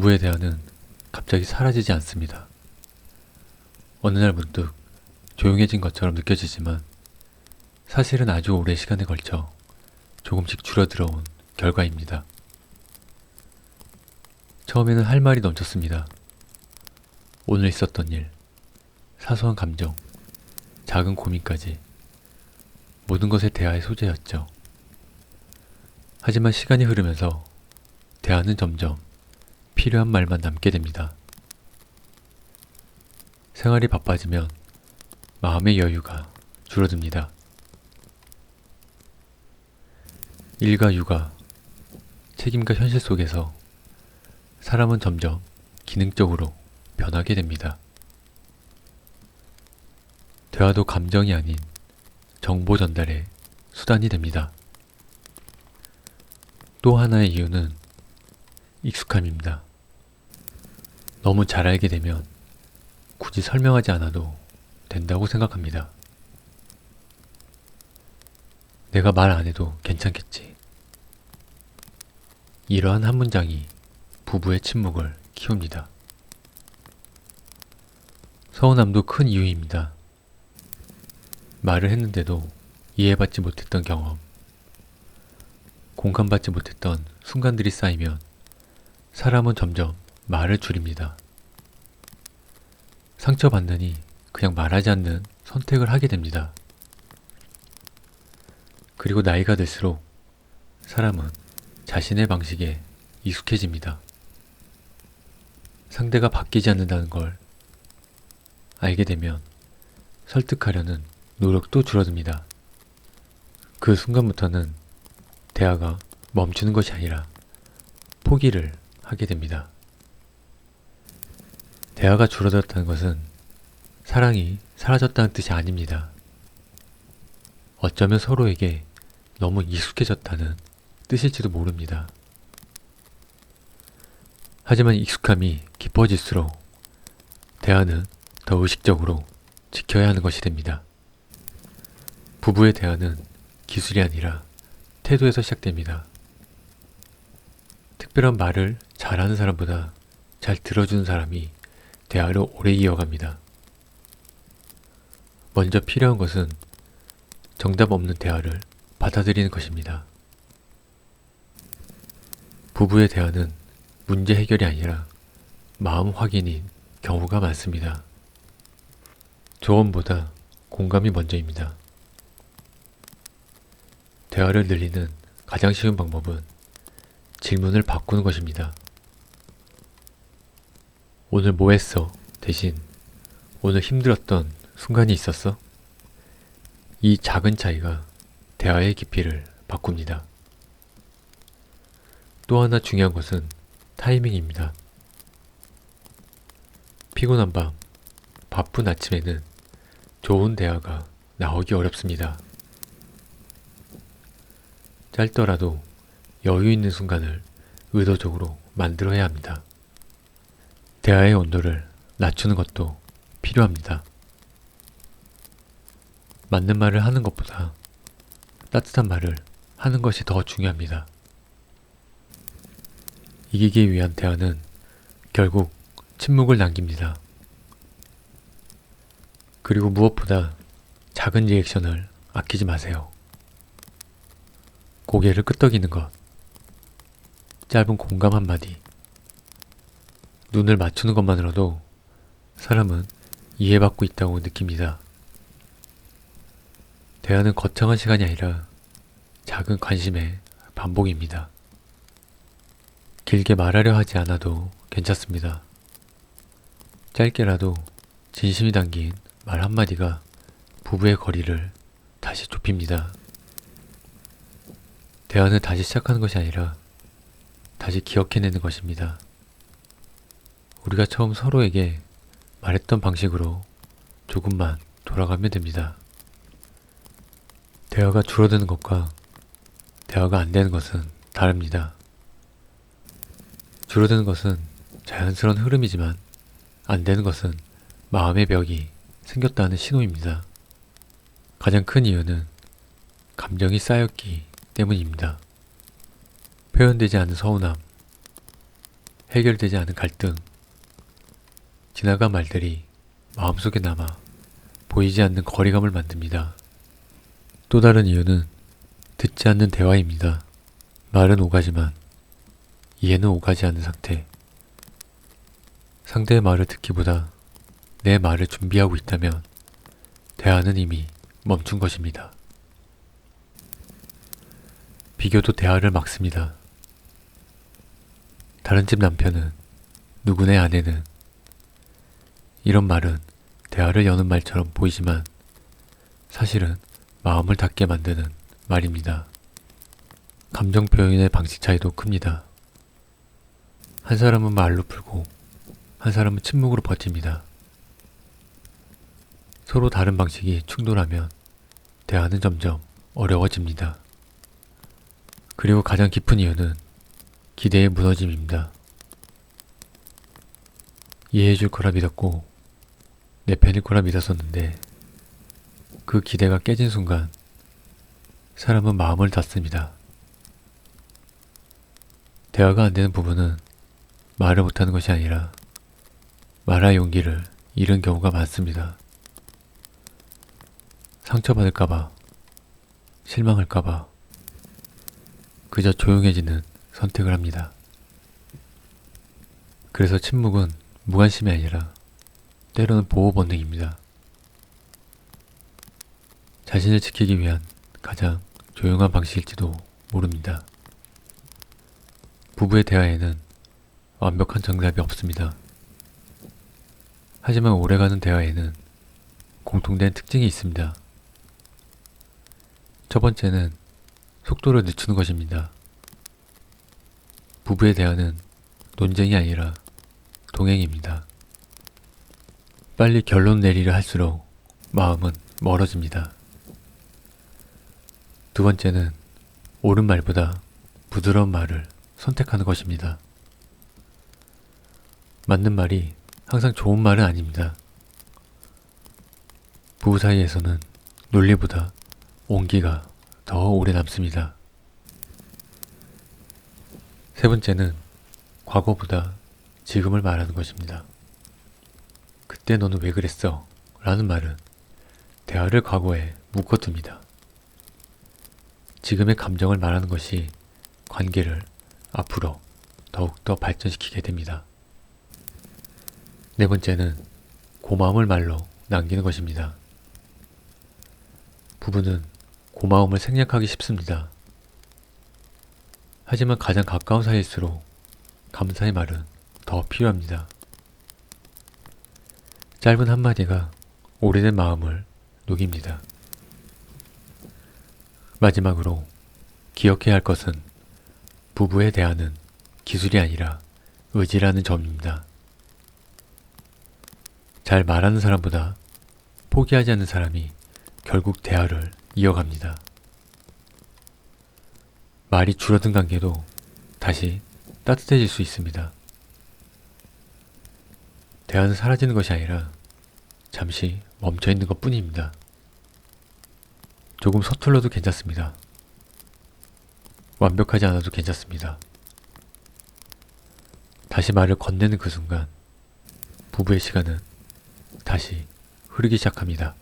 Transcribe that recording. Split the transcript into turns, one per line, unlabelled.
부부의 대화는 갑자기 사라지지 않습니다. 어느 날 문득 조용해진 것처럼 느껴지지만 사실은 아주 오랜 시간에 걸쳐 조금씩 줄어들어온 결과입니다. 처음에는 할 말이 넘쳤습니다. 오늘 있었던 일, 사소한 감정, 작은 고민까지 모든 것의 대화의 소재였죠. 하지만 시간이 흐르면서 대화는 점점 필요한 말만 남게 됩니다. 생활이 바빠지면 마음의 여유가 줄어듭니다. 일과 육아, 책임과 현실 속에서 사람은 점점 기능적으로 변하게 됩니다. 대화도 감정이 아닌 정보 전달의 수단이 됩니다. 또 하나의 이유는 익숙함입니다. 너무 잘 알게 되면 굳이 설명하지 않아도 된다고 생각합니다. 내가 말 안 해도 괜찮겠지. 이러한 한 문장이 부부의 침묵을 키웁니다. 서운함도 큰 이유입니다. 말을 했는데도 이해받지 못했던 경험, 공감받지 못했던 순간들이 쌓이면 사람은 점점 말을 줄입니다. 상처받느니 그냥 말하지 않는 선택을 하게 됩니다. 그리고 나이가 들수록 사람은 자신의 방식에 익숙해집니다. 상대가 바뀌지 않는다는 걸 알게 되면 설득하려는 노력도 줄어듭니다. 그 순간부터는 대화가 멈추는 것이 아니라 포기를 하게 됩니다. 대화가 줄어들었다는 것은 사랑이 사라졌다는 뜻이 아닙니다. 어쩌면 서로에게 너무 익숙해졌다는 뜻일지도 모릅니다. 하지만 익숙함이 깊어질수록 대화는 더 의식적으로 지켜야 하는 것이 됩니다. 부부의 대화는 기술이 아니라 태도에서 시작됩니다. 특별한 말을 잘하는 사람보다 잘 들어주는 사람이 대화를 오래 이어갑니다. 먼저 필요한 것은 정답 없는 대화를 받아들이는 것입니다. 부부의 대화는 문제 해결이 아니라 마음 확인인 경우가 많습니다. 조언보다 공감이 먼저입니다. 대화를 늘리는 가장 쉬운 방법은 질문을 바꾸는 것입니다. 오늘 뭐 했어? 대신 오늘 힘들었던 순간이 있었어? 이 작은 차이가 대화의 깊이를 바꿉니다. 또 하나 중요한 것은 타이밍입니다. 피곤한 밤, 바쁜 아침에는 좋은 대화가 나오기 어렵습니다. 짧더라도 여유 있는 순간을 의도적으로 만들어야 합니다. 대화의 온도를 낮추는 것도 필요합니다. 맞는 말을 하는 것보다 따뜻한 말을 하는 것이 더 중요합니다. 이기기 위한 대화는 결국 침묵을 남깁니다. 그리고 무엇보다 작은 리액션을 아끼지 마세요. 고개를 끄덕이는 것, 짧은 공감 한마디, 눈을 맞추는 것만으로도 사람은 이해받고 있다고 느낍니다. 대화는 거창한 시간이 아니라 작은 관심의 반복입니다. 길게 말하려 하지 않아도 괜찮습니다. 짧게라도 진심이 담긴 말 한마디가 부부의 거리를 다시 좁힙니다. 대화는 다시 시작하는 것이 아니라 다시 기억해내는 것입니다. 우리가 처음 서로에게 말했던 방식으로 조금만 돌아가면 됩니다. 대화가 줄어드는 것과 대화가 안 되는 것은 다릅니다. 줄어드는 것은 자연스러운 흐름이지만 안 되는 것은 마음의 벽이 생겼다는 신호입니다. 가장 큰 이유는 감정이 쌓였기 때문입니다. 표현되지 않은 서운함, 해결되지 않은 갈등, 지나간 말들이 마음속에 남아 보이지 않는 거리감을 만듭니다. 또 다른 이유는 듣지 않는 대화입니다. 말은 오가지만 이해는 오가지 않는 상태. 상대의 말을 듣기보다 내 말을 준비하고 있다면 대화는 이미 멈춘 것입니다. 비교도 대화를 막습니다. 다른 집 남편은 누구네 아내는, 이런 말은 대화를 여는 말처럼 보이지만 사실은 마음을 닫게 만드는 말입니다. 감정 표현의 방식 차이도 큽니다. 한 사람은 말로 풀고 한 사람은 침묵으로 버팁니다. 서로 다른 방식이 충돌하면 대화는 점점 어려워집니다. 그리고 가장 깊은 이유는 기대의 무너짐입니다. 이해해줄 거라 믿었고 내 편일 거라 믿었었는데 그 기대가 깨진 순간 사람은 마음을 닫습니다. 대화가 안 되는 부분은 말을 못하는 것이 아니라 말할 용기를 잃은 경우가 많습니다. 상처받을까봐, 실망할까봐 그저 조용해지는 선택을 합니다. 그래서 침묵은 무관심이 아니라 때로는 보호 본능입니다. 자신을 지키기 위한 가장 조용한 방식일지도 모릅니다. 부부의 대화에는 완벽한 정답이 없습니다. 하지만 오래가는 대화에는 공통된 특징이 있습니다. 첫 번째는 속도를 늦추는 것입니다. 부부의 대화는 논쟁이 아니라 동행입니다. 빨리 결론 내리려 할수록 마음은 멀어집니다. 두 번째는 옳은 말보다 부드러운 말을 선택하는 것입니다. 맞는 말이 항상 좋은 말은 아닙니다. 부부 사이에서는 논리보다 온기가 더 오래 남습니다. 세 번째는 과거보다 지금을 말하는 것입니다. 그때 너는 왜 그랬어? 라는 말은 대화를 과거에 묶어둡니다. 지금의 감정을 말하는 것이 관계를 앞으로 더욱더 발전시키게 됩니다. 네 번째는 고마움을 말로 남기는 것입니다. 부부는 고마움을 생략하기 쉽습니다. 하지만 가장 가까운 사이일수록 감사의 말은 더 필요합니다. 짧은 한마디가 오래된 마음을 녹입니다. 마지막으로 기억해야 할 것은 부부에 대하는 기술이 아니라 의지라는 점입니다. 잘 말하는 사람보다 포기하지 않는 사람이 결국 대화를 이어갑니다. 말이 줄어든 관계도 다시 따뜻해질 수 있습니다. 대화는 사라지는 것이 아니라 잠시 멈춰있는 것 뿐입니다. 조금 서툴러도 괜찮습니다. 완벽하지 않아도 괜찮습니다. 다시 말을 건네는 그 순간 부부의 시간은 다시 흐르기 시작합니다.